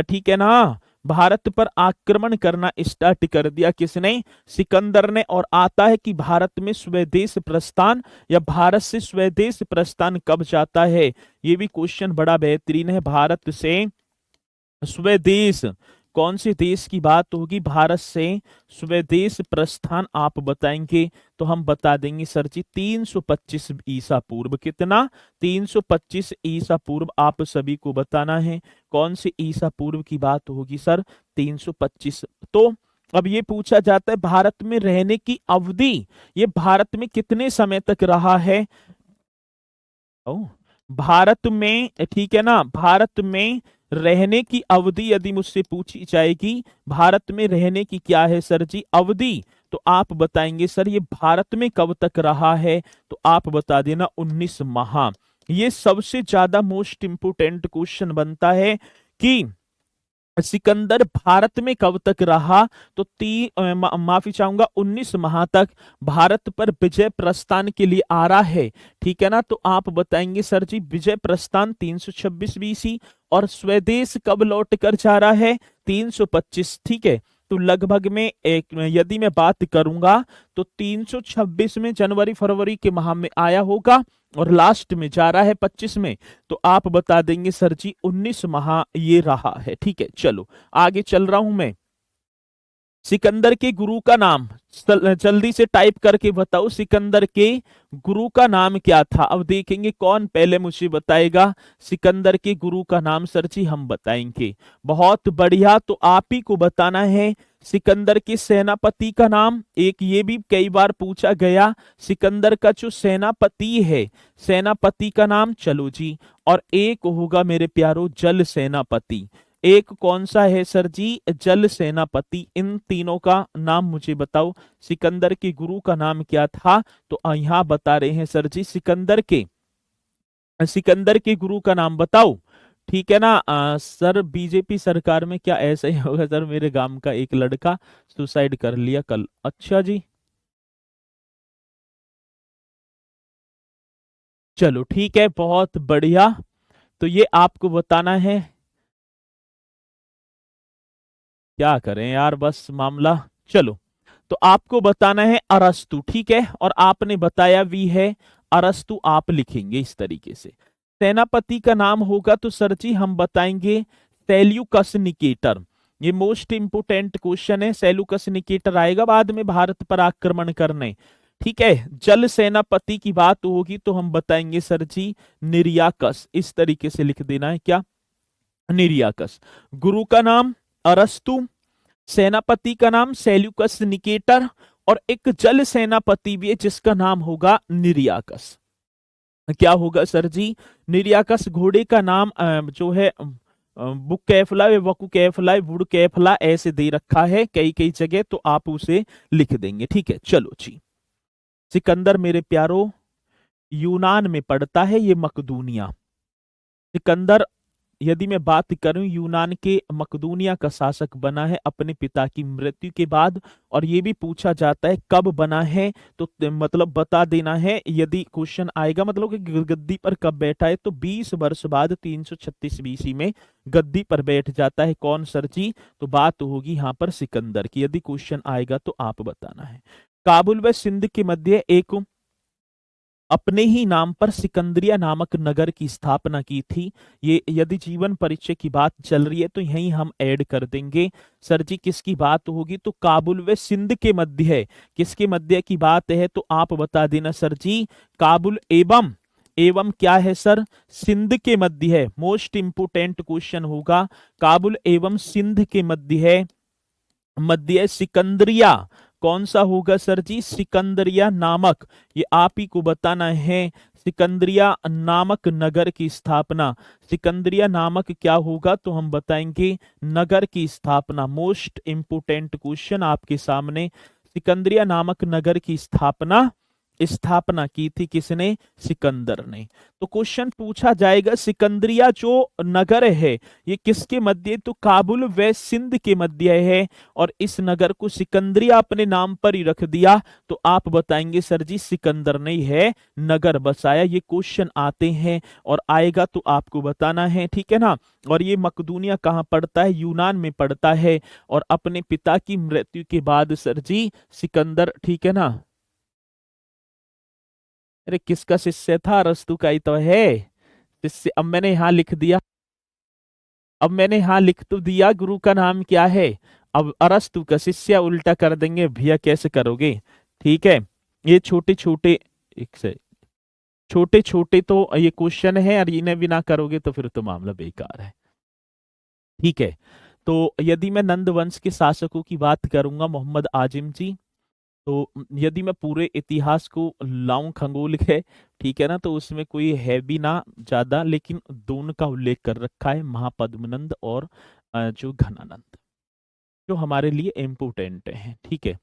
ठीक है ना? भारत पर आक्रमण करना स्टार्ट कर दिया किसने? सिकंदर ने। और आता है कि भारत में स्वदेश प्रस्थान या भारत से स्वदेश प्रस्थान कब जाता है? ये भी क्वेश्चन बड़ा बेहतरीन है। भारत से स्वदेश, कौन से देश की बात होगी? भारत से स्वदेश प्रस्थान आप बताएंगे तो हम बता देंगे सर जी 325 ईसा पूर्व। कितना? 325 ईसा पूर्व आप सभी को बताना है। कौन से ईसा पूर्व की बात होगी सर? 325। तो अब ये पूछा जाता है भारत में रहने की अवधि, ये भारत में कितने समय तक रहा है? ओ, भारत में, ठीक है ना, भारत में रहने की अवधि यदि मुझसे पूछी जाएगी, भारत में रहने की क्या है सर जी अवधि, तो आप बताएंगे सर ये भारत में कब तक रहा है? तो आप बता देना 19 माह। ये सबसे ज्यादा मोस्ट इंपोर्टेंट क्वेश्चन बनता है कि सिकंदर भारत में कब तक रहा? तो माफी चाहूंगा 19 माह तक भारत पर विजय प्रस्थान के लिए आ रहा है। ठीक है ना? तो आप बताएंगे सर जी विजय प्रस्थान 326 बीसी। और स्वदेश कब लौट कर जा रहा है? 325। ठीक है, तो लगभग में एक, यदि मैं बात करूंगा तो 326 में जनवरी फरवरी के माह में आया होगा और लास्ट में जा रहा है 25 में। तो आप बता देंगे सर जी 19 माह ये रहा है। ठीक है, चलो आगे चल रहा हूं मैं। सिकंदर के गुरु का नाम जल्दी से टाइप करके बताओ, सिकंदर के गुरु का नाम क्या था? अब देखेंगे कौन पहले मुझे बताएगा सिकंदर के गुरु का नाम। सर जी हम बताएंगे। बहुत बढ़िया, तो आप ही को बताना है सिकंदर के सेनापति का नाम। एक ये भी कई बार पूछा गया, सिकंदर का जो सेनापति है, सेनापति का नाम। चलो जी, और एक होगा मेरे प्यारो जल सेनापति। एक कौन सा है सर जी? जल सेनापति। इन तीनों का नाम मुझे बताओ। सिकंदर के गुरु का नाम क्या था? तो यहाँ बता रहे हैं सर जी सिकंदर के गुरु का नाम बताओ। ठीक है ना? सर बीजेपी सरकार में क्या ऐसा ही होगा सर? मेरे गांव का एक लड़का सुसाइड कर लिया कल। अच्छा जी, चलो ठीक है, बहुत बढ़िया। तो ये आपको बताना है। क्या करें यार, बस मामला। चलो, तो आपको बताना है अरस्तु। ठीक है, और आपने बताया भी है अरस्तु, आप लिखेंगे इस तरीके से। सेनापति का नाम होगा तो सर जी हम बताएंगे सेल्यूकस निकेटर। ये मोस्ट इंपोर्टेंट क्वेश्चन है। सेल्यूकस निकेटर आएगा बाद में भारत पर आक्रमण करने। ठीक है, जल सेनापति की बात होगी तो हम बताएंगे सर जी निरियाकस। इस तरीके से लिख देना है, क्या? निरियाकस। गुरु का नाम अरस्तु, सेनापति का नाम सेल्यूकस निकेटर, और एक जल सेनापति भी है जिसका नाम होगा निरियाकस। क्या होगा सर जी? निरियाकस। घोड़े का नाम जो है बुक कैफला, वकु कैफला, वुड कैफला ऐसे दे रखा है कई कई जगह, तो आप उसे लिख देंगे। ठीक है, चलो जी। सिकंदर मेरे प्यारो यूनान में पड़ता है, ये मकदूनिया। सिकंदर, यदि मैं बात करूं, यूनान के मकदूनिया का शासक बना है अपने पिता की मृत्यु के बाद। और ये भी पूछा जाता है कब बना है, तो मतलब बता देना है। यदि क्वेश्चन आएगा मतलब कि गद्दी पर कब बैठा है, तो 20 वर्ष बाद 336 बीसी में गद्दी पर बैठ जाता है। कौन सर जी? तो बात होगी यहाँ पर सिकंदर की। यदि क्वेश्चन आएगा तो आप बताना है। काबुल व सिंध के मध्य एक अपने ही नाम पर सिकंदरिया नामक नगर की स्थापना की थी। ये यदि जीवन परिचय की बात चल रही है तो यहीं हम ऐड कर देंगे। सर जी किसकी बात होगी, तो काबुल व सिंध के मध्य है। किसके मध्य की बात है, तो आप बता देना सर जी। काबुल एवं एवं क्या है सर, सिंध के मध्य है। मोस्ट इंपोर्टेंट क्वेश्चन होगा, काबुल एवं सिंध के मध्य है। मध्य सिकंदरिया, कौन सा होगा सर जी, सिकंदरिया नामक, ये आप ही को बताना है। सिकंदरिया नामक नगर की स्थापना, सिकंदरिया नामक क्या होगा, तो हम बताएंगे नगर की स्थापना। मोस्ट इंपोर्टेंट क्वेश्चन आपके सामने, सिकंदरिया नामक नगर की स्थापना स्थापना की थी किसने, सिकंदर ने। तो क्वेश्चन पूछा जाएगा सिकंदरिया जो नगर है ये किसके मध्य, तो काबुल व सिंध के मध्य है, और इस नगर को सिकंदरिया अपने नाम पर ही रख दिया। तो आप बताएंगे सर जी सिकंदर ने है नगर बसाया। ये क्वेश्चन आते हैं और आएगा तो आपको बताना है, ठीक है ना। और ये मकदूनिया कहाँ पड़ता है, यूनान में पड़ता है, और अपने पिता की मृत्यु के बाद सर जी सिकंदर, ठीक है ना। अरे किसका शिष्य था, अरस्तु का ही तो है शिष्य। अब मैंने यहां लिख दिया, अब मैंने यहां लिख तो दिया गुरु का नाम क्या है। अब अरस्तु का शिष्य उल्टा कर देंगे भैया, कैसे करोगे, ठीक है। ये छोटे छोटे, एक से छोटे छोटे तो ये क्वेश्चन है, और इन्हें भी ना करोगे तो फिर तो मामला बेकार है, ठीक है। तो यदि मैं नंद वंश के शासकों की बात करूंगा, मोहम्मद आजिम जी, तो यदि मैं पूरे इतिहास को लाऊं खंगोल के, ठीक है ना, तो उसमें कोई है भी ना ज्यादा, लेकिन दोनों का उल्लेख कर रखा है, महापद्मनंद और जो घनानंद, जो हमारे लिए इम्पोर्टेंट हैं, ठीक है।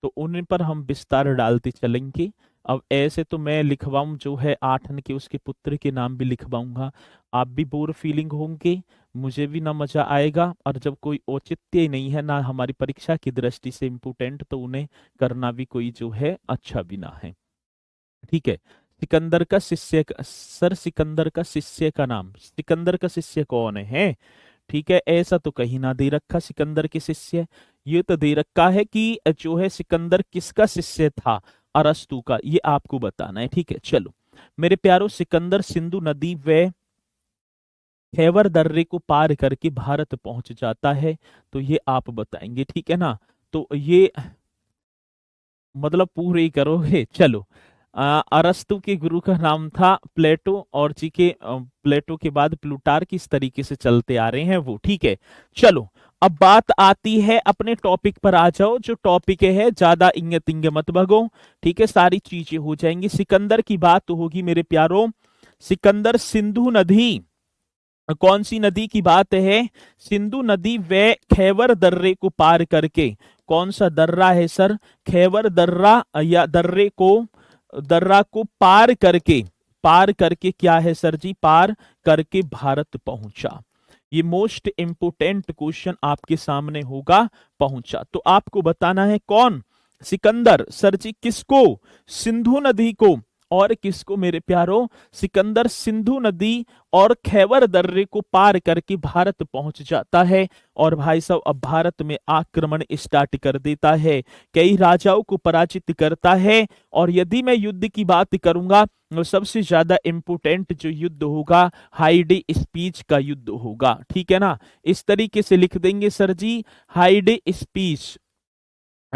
तो उन पर हम विस्तार डालते चलेंगे। अब ऐसे तो मैं लिखवाऊं जो है आठन के उसके पुत्र के नाम भी लिखवाऊंगा, आप भी बोर फीलिंग होंगे, मुझे भी ना मजा आएगा, और जब कोई औचित्य ही नहीं है ना हमारी परीक्षा की दृष्टि से इम्पोर्टेंट, तो उन्हें करना भी कोई जो है अच्छा भी ना है, ठीक है। सिकंदर का शिष्य सर, सिकंदर का शिष्य का नाम, सिकंदर का शिष्य कौन है, ठीक है। ऐसा तो कहीं ना दे रखा सिकंदर के शिष्य, ये तो दे रखा है कि जो है सिकंदर किसका शिष्य था, अरस्तु का, ये आपको बताना है, ठीक है। चलो मेरे प्यारो, सिकंदर सिंधु नदी व खैबर दर्रे को पार करके भारत पहुंच जाता है, तो ये आप बताएंगे, ठीक है ना। तो ये मतलब पूरे ही करोगे, चलो। अरस्तु के गुरु का नाम था प्लेटो, और जी के प्लेटो के बाद प्लूटार्क, किस तरीके से चलते आ रहे हैं वो, ठीक है। चलो अब बात आती है, अपने टॉपिक पर आ जाओ, जो टॉपिक है ज्यादा इंगे तिंगे मत भगो, ठीक है, सारी चीजें हो जाएंगी। सिकंदर की बात होगी मेरे प्यारो, सिकंदर सिंधु नदी, कौन सी नदी की बात है, सिंधु नदी व खैबर दर्रे को पार करके, कौन सा दर्रा है सर, खैबर दर्रा, या दर्रा को पार करके क्या है सर जी, पार करके भारत पहुंचा। ये मोस्ट इंपोर्टेंट क्वेश्चन आपके सामने होगा, पहुंचा, तो आपको बताना है कौन, सिकंदर सर जी किसको, सिंधु नदी को, और किसको मेरे प्यारो, सिकंदर सिंधु नदी और खैबर दर्रे को पार करके भारत पहुंच जाता है, और भाई साहब अब भारत में आक्रमण स्टार्ट कर देता है, कई राजाओं को पराजित करता है। और यदि मैं युद्ध की बात करूंगा तो सबसे ज्यादा इंपोर्टेंट जो युद्ध होगा हाइडे स्पीच का युद्ध होगा, ठीक है ना। इस तरीके से लिख देंगे सर जी, हाइडे स्पीच,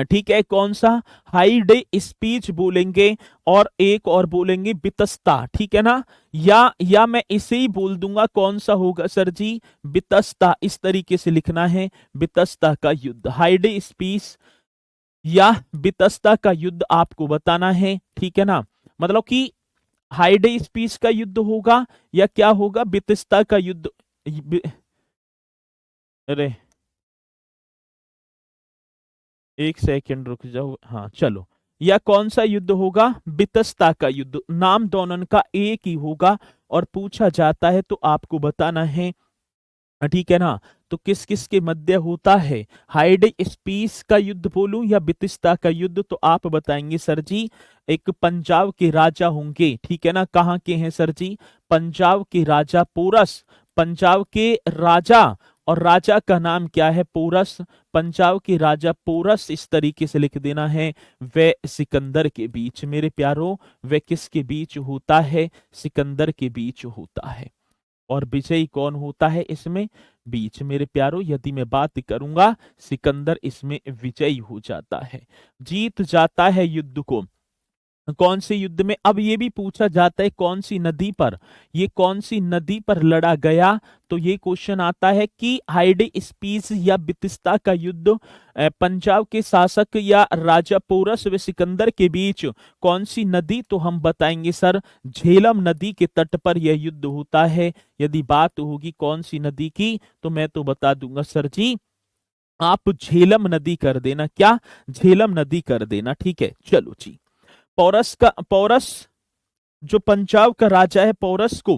ठीक है, कौन सा, हाइडे स्पीच बोलेंगे, और एक और बोलेंगे बितस्ता, ठीक है ना। या मैं इसे ही बोल दूंगा, कौन सा होगा सर जी, बितस्ता, इस तरीके से लिखना है, बितस्ता का युद्ध, हाइडे स्पीच या बितस्ता का युद्ध आपको बताना है, ठीक है ना। मतलब कि हाइडे स्पीच का युद्ध होगा, या क्या होगा, बितस्ता का युद्ध, अरे एक सेकंड रुक जाओ, हाँ चलो, या कौन सा युद्ध होगा, बितस्ता का युद्ध, नाम दोनों का एक ही होगा, और पूछा जाता है तो आपको बताना है, ठीक है ना। तो किस किस के मध्य होता है, हाइडे स्पीस का युद्ध बोलूं या बितिस्ता का युद्ध, तो आप बताएंगे सर जी, एक पंजाब के राजा होंगे, ठीक है ना, कहाँ के हैं सर जी, पंजाब के राजा पोरस, पंजाब के राजा और राजा का नाम क्या है? पोरस। पंजाब के राजा पोरस, इस तरीके से लिख देना है। वे सिकंदर के बीच, मेरे प्यारों, वे किसके बीच होता है? सिकंदर के बीच होता है। और विजयी कौन होता है इसमें? बीच, मेरे प्यारों, यदि मैं बात करूंगा, सिकंदर इसमें विजयी हो जाता है, जीत जाता है युद्ध को। कौन से युद्ध में? अब ये भी पूछा जाता है कौन सी नदी पर, ये कौन सी नदी पर लड़ा गया? तो ये क्वेश्चन आता है कि हाइडे स्पीस या बितिस्ता का युद्ध पंजाब के शासक या राजा पोरस व सिकंदर के बीच कौन सी नदी? तो हम बताएंगे सर, झेलम नदी के तट पर यह युद्ध होता है। यदि बात होगी कौन सी नदी की, तो मैं तो बता दूंगा सर जी, आप झेलम नदी कर देना। क्या? झेलम नदी कर देना। ठीक है, चलो जी। पौरस जो पंजाब का राजा है, पौरस को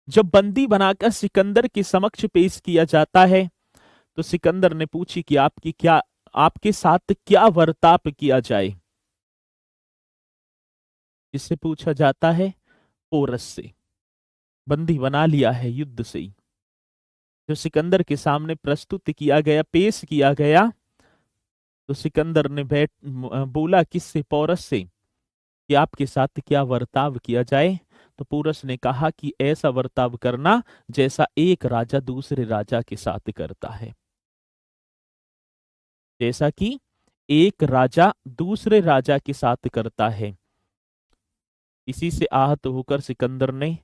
जब बंदी बनाकर सिकंदर के समक्ष पेश किया जाता है, तो सिकंदर ने पूछी कि आपके साथ क्या वर्ताप किया जाए? इससे पूछा जाता है पोरस से, बंदी बना लिया है युद्ध से ही, जो सिकंदर के सामने प्रस्तुत किया गया, पेश किया गया, तो सिकंदर ने बोला किससे? पौरस से, कि आपके साथ क्या वर्ताव किया जाए? तो पोरस ने कहा कि ऐसा वर्ताव करना जैसा एक राजा दूसरे राजा के साथ करता है, जैसा कि एक राजा दूसरे राजा के साथ करता है। इसी से आहत होकर सिकंदर ने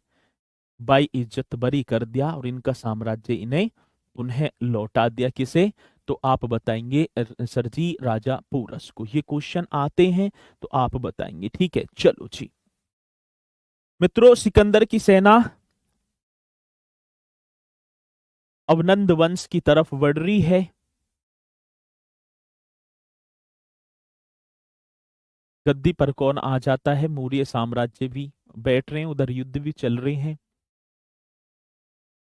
बाई इज्जत बरी कर दिया और इनका साम्राज्य इन्हें उन्हें लौटा दिया। किसे? तो आप बताएंगे सर जी, राजा पोरस को। ये क्वेश्चन आते हैं तो आप बताएंगे। ठीक है, चलो जी मित्रों, सिकंदर की सेना अब नंद वंश की तरफ बढ़ रही है। गद्दी पर कौन आ जाता है? मौर्य साम्राज्य भी बैठ रहे हैं, उधर युद्ध भी चल रहे हैं,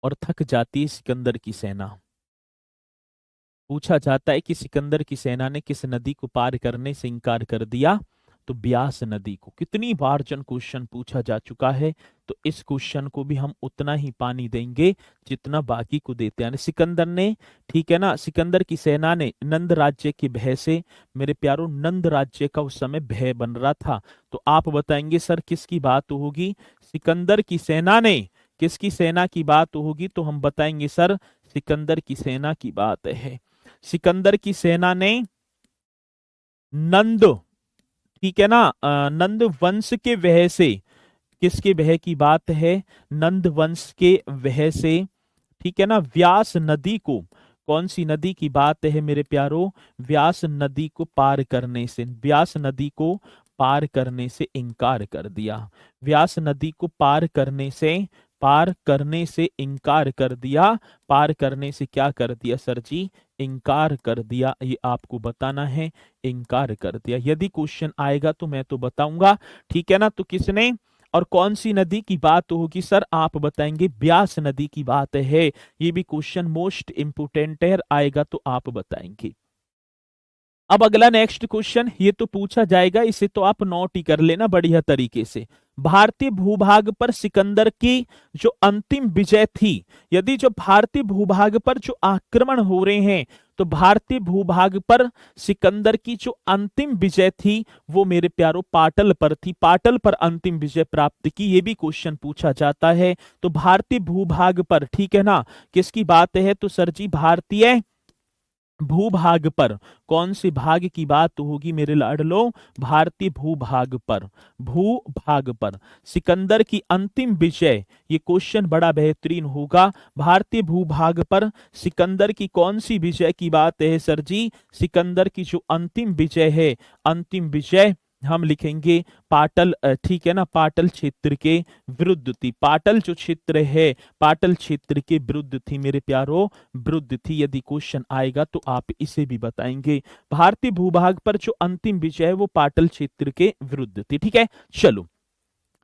और थक जाती है सिकंदर की सेना। पूछा जाता है कि सिकंदर की सेना ने किस नदी को पार करने से इंकार कर दिया? तो ब्यास नदी को। कितनी बार जन क्वेश्चन पूछा जा चुका है, तो इस क्वेश्चन को भी हम उतना ही पानी देंगे जितना बाकी को देते हैं। सिकंदर ने, ठीक है ना, सिकंदर की सेना ने नंद राज्य के भय से, मेरे प्यारों, नंद राज्य का उस समय भय बन रहा था। तो आप बताएंगे सर किसकी बात होगी? सिकंदर की सेना ने, किसकी सेना की बात होगी? तो हम बताएंगे सर, सिकंदर की सेना की बात है। सिकंदर की सेना ने नंद, ठीक है ना, नंद वंश के वह से, किसके वह की बात है? नंद वंश के वह से, ठीक है ना, व्यास नदी को, कौन सी नदी की बात है मेरे प्यारो? व्यास नदी को पार करने से, व्यास नदी को पार करने से इंकार कर दिया। व्यास नदी को पार करने से, पार करने से इंकार कर दिया। पार करने से क्या कर दिया सर जी? इंकार कर दिया। ये आपको बताना है, इंकार कर दिया। यदि क्वेश्चन आएगा तो मैं तो बताऊंगा, ठीक है ना। तो किसने और कौन सी नदी की बात होगी सर? आप बताएंगे ब्यास नदी की बात है। ये भी क्वेश्चन मोस्ट इंपोर्टेंट है, आएगा तो आप बताएंगे। अब अगला नेक्स्ट क्वेश्चन, ये तो पूछा जाएगा, इसे तो आप नोट ही कर लेना बढ़िया तरीके से। भारतीय भूभाग पर सिकंदर की जो अंतिम विजय थी, यदि जो भारतीय भूभाग पर जो आक्रमण हो रहे हैं, तो भारतीय भूभाग पर सिकंदर की जो अंतिम विजय थी वो मेरे प्यारो पाटल पर थी। पाटल पर अंतिम विजय प्राप्त की, ये भी क्वेश्चन पूछा जाता है। तो भारतीय भूभाग पर, ठीक है ना, किसकी बात है? तो सर जी भारतीय भूभाग पर, कौन सी भाग की बात होगी मेरे लाडलो? भारतीय भूभाग पर, भूभाग पर सिकंदर की अंतिम विजय। ये क्वेश्चन बड़ा बेहतरीन होगा। भारतीय भूभाग पर सिकंदर की कौन सी विजय की बात है सर जी? सिकंदर की जो अंतिम विजय है, अंतिम विजय हम लिखेंगे पाटल, ठीक है ना, पाटल क्षेत्र के विरुद्ध थी। पाटल जो क्षेत्र है, पाटल क्षेत्र के विरुद्ध थी मेरे प्यारो, विरुद्ध थी। यदि क्वेश्चन आएगा तो आप इसे भी बताएंगे। भारतीय भूभाग पर जो अंतिम विजय है वो पाटल क्षेत्र के विरुद्ध थी। ठीक है, चलो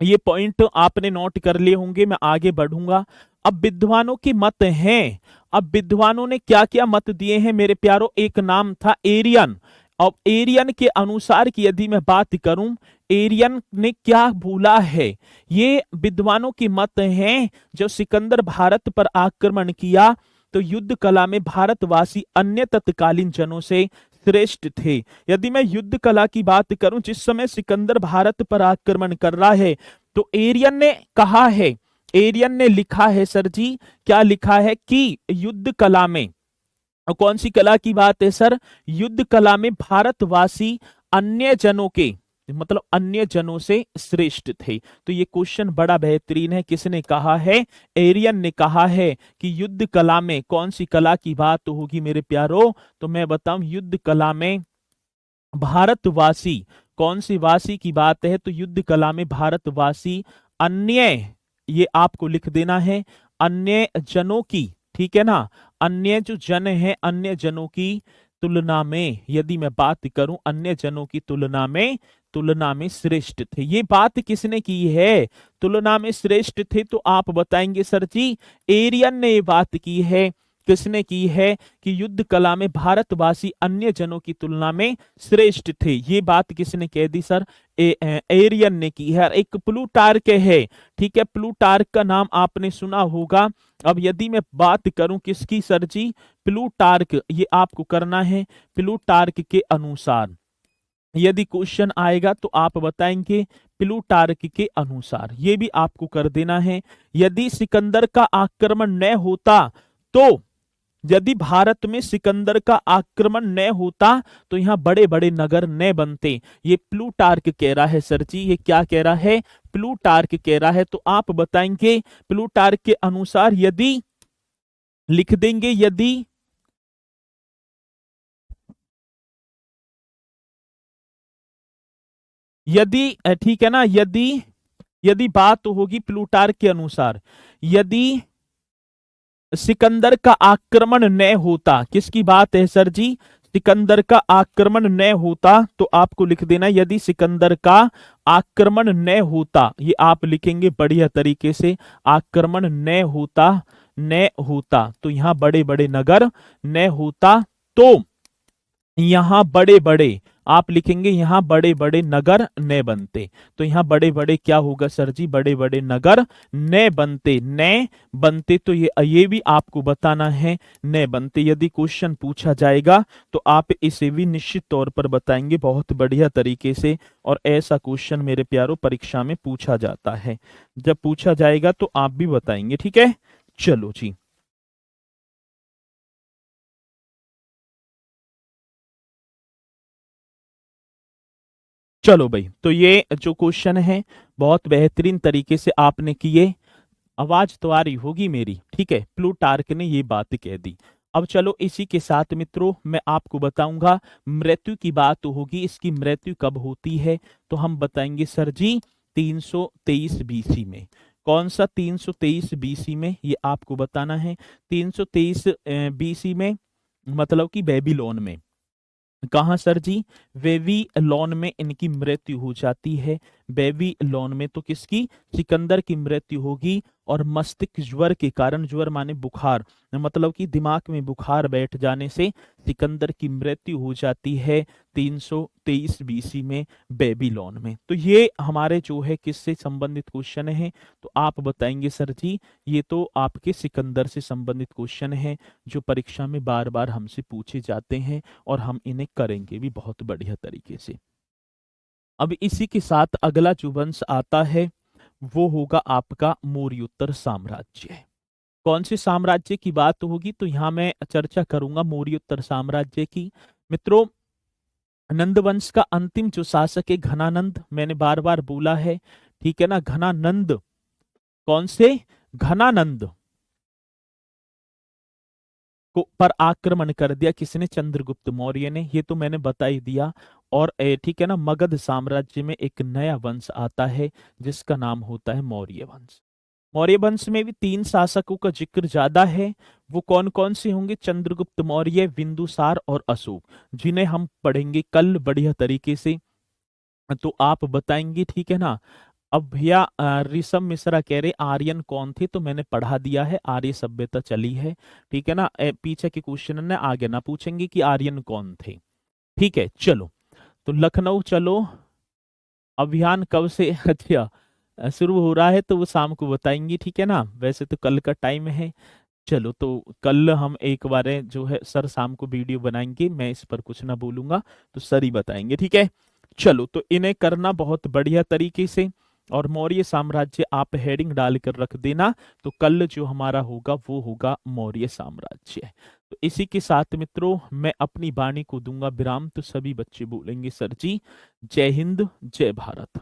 ये पॉइंट आपने नोट कर लिए होंगे, मैं आगे बढ़ूंगा। अब विद्वानों के मत हैं। अब विद्वानों ने क्या क्या मत दिए हैं मेरे प्यारो? एक नाम था एरियन। अब एरियन के अनुसार की यदि मैं बात करूं, एरियन ने क्या बोला है? ये विद्वानों के मत हैं, जब सिकंदर भारत पर आक्रमण किया तो युद्ध कला में भारतवासी अन्य तत्कालीन जनों से श्रेष्ठ थे। यदि मैं युद्ध कला की बात करूं, जिस समय सिकंदर भारत पर आक्रमण कर रहा है, तो एरियन ने कहा है, एरियन ने लिखा है सर जी, क्या लिखा है कि युद्ध कला में, कौन सी कला की बात है सर, युद्ध कला में भारतवासी अन्य जनों के, मतलब अन्य जनों से श्रेष्ठ थे। तो ये क्वेश्चन बड़ा बेहतरीन है। किसने कहा है? एरियन ने कहा है कि युद्ध कला में, कौन सी कला की बात होगी मेरे प्यारो? तो मैं बताऊं, युद्ध कला में भारतवासी, कौन सी वासी की बात है? तो युद्ध कला में भारतवासी अन्य, ये आपको लिख देना है, अन्य जनों की, ठीक है ना, अन्य जो जन है, अन्य जनों की तुलना में, यदि मैं बात करूं, अन्य जनों की तुलना में श्रेष्ठ थे। ये बात किसने की है? तुलना में श्रेष्ठ थे, तो आप बताएंगे सर जी एरियन ने ये बात की है। किसने की है? कि युद्ध कला में भारतवासी अन्य जनों की तुलना में श्रेष्ठ थे। ये बात किसने कह दी सर? एरियन ने की है। एक प्लूटार्क है, ठीक है, प्लूटार्क का नाम आपने सुना होगा। अब यदि मैं बात करूं किसकी सर जी? प्लूटार्क, ये आपको करना है प्लूटार्क के अनुसार। यदि क्वेश्चन आएगा तो आप बताएंगे प्लूटार्क के अनुसार, ये भी आपको कर देना है। यदि सिकंदर का आक्रमण न होता, तो यदि भारत में सिकंदर का आक्रमण न होता, तो यहां बड़े बड़े नगर न बनते। ये प्लूटार्क कह रहा है सर जी, ये क्या कह रहा है? प्लूटार्क कह रहा है। तो आप बताएंगे प्लूटार्क के अनुसार, यदि लिख देंगे, यदि ठीक है ना, यदि बात तो होगी प्लूटार्क के अनुसार, यदि सिकंदर का आक्रमण न होता, किसकी बात है सर जी? सिकंदर का आक्रमण न होता, तो आपको लिख देना यदि सिकंदर का आक्रमण न होता, ये आप लिखेंगे बढ़िया तरीके से, आक्रमण न होता तो यहां बड़े बड़े नगर न होता, तो यहां बड़े बड़े, आप लिखेंगे यहां बड़े बड़े नगर न बनते। तो यहां बड़े बड़े क्या होगा सर जी? बड़े बड़े नगर न बनते। तो ये भी आपको बताना है, न बनते। यदि क्वेश्चन पूछा जाएगा तो आप इसे भी निश्चित तौर पर बताएंगे बहुत बढ़िया तरीके से। और ऐसा क्वेश्चन मेरे प्यारों परीक्षा में पूछा जाता है, जब पूछा जाएगा तो आप भी बताएंगे, ठीक है? चलो जी, चलो भाई, तो ये जो क्वेश्चन है बहुत बेहतरीन तरीके से आपने किए। आवाज तो आ रही होगी मेरी, ठीक है? प्लूटार्क ने ये बात कह दी। अब चलो इसी के साथ मित्रों मैं आपको बताऊंगा मृत्यु की बात तो होगी, इसकी मृत्यु कब होती है? तो हम बताएंगे सर जी 323 बीसी में। कौन सा 323 बीसी में? ये आपको बताना है। 323 बीसी में, मतलब कि बेबीलोन में। कहाँ सर जी? बेबीलोन में इनकी मृत्यु हो जाती है। बेबीलोन में तो किसकी? सिकंदर की मृत्यु होगी। और मस्तिष्क ज्वर के कारण, ज्वर माने बुखार, मतलब कि दिमाग में बुखार बैठ जाने से सिकंदर की मृत्यु हो जाती है 323 बीसी में बेबीलोन में। तो ये हमारे जो है किससे संबंधित क्वेश्चन है? तो आप बताएंगे सर जी ये तो आपके सिकंदर से संबंधित क्वेश्चन है, जो परीक्षा में बार बार हमसे पूछे जाते हैं, और हम इन्हें करेंगे भी बहुत बढ़िया तरीके से। अब इसी के साथ अगला जो वंश आता है वो होगा आपका मौर्योत्तर साम्राज्य। कौन से साम्राज्य की बात होगी? तो यहां मैं चर्चा करूंगा मौर्योत्तर साम्राज्य की। मित्रों, नंद वंश का अंतिम जो शासक है घनानंद, मैंने बार बार बोला है, ठीक है ना, घनानंद। कौन से? घनानंद को पर आक्रमण कर दिया किसने? चंद्रगुप्त मौर्य ने। ये तो मैंने बता ही दिया। और ठीक है ना, मगध साम्राज्य में एक नया वंश आता है जिसका नाम होता है मौर्य वंश। मौर्य वंश में भी 3 शासकों का जिक्र ज्यादा है। वो कौन कौन से होंगे? चंद्रगुप्त मौर्य, बिंदुसार और अशोक, जिन्हें हम पढ़ेंगे कल बढ़िया तरीके से। तो आप बताएंगे, ठीक है ना। अब भैया ऋषभ मिश्रा कह रहे आर्यन कौन थे? तो मैंने पढ़ा दिया है, आर्य सभ्यता चली है, ठीक है ना। पीछे के क्वेश्चन ने आगे ना पूछेंगे कि आर्यन कौन थे, ठीक है। चलो, तो लखनऊ चलो अभियान कब से अच्छा शुरू हो रहा है, तो वो शाम को बताएंगे, ठीक है ना। वैसे तो कल का टाइम है, चलो तो कल हम एक बार जो है सर शाम को वीडियो बनाएंगे, मैं इस पर कुछ ना बोलूंगा, तो सर ही बताएंगे, ठीक है। चलो तो इन्हें करना बहुत बढ़िया तरीके से, और मौर्य साम्राज्य आप हेडिंग डालकर रख देना। तो कल जो हमारा होगा वो होगा मौर्य साम्राज्य। तो इसी के साथ मित्रों मैं अपनी वाणी को दूंगा विराम। तो सभी बच्चे बोलेंगे सर जी जय हिंद जय भारत।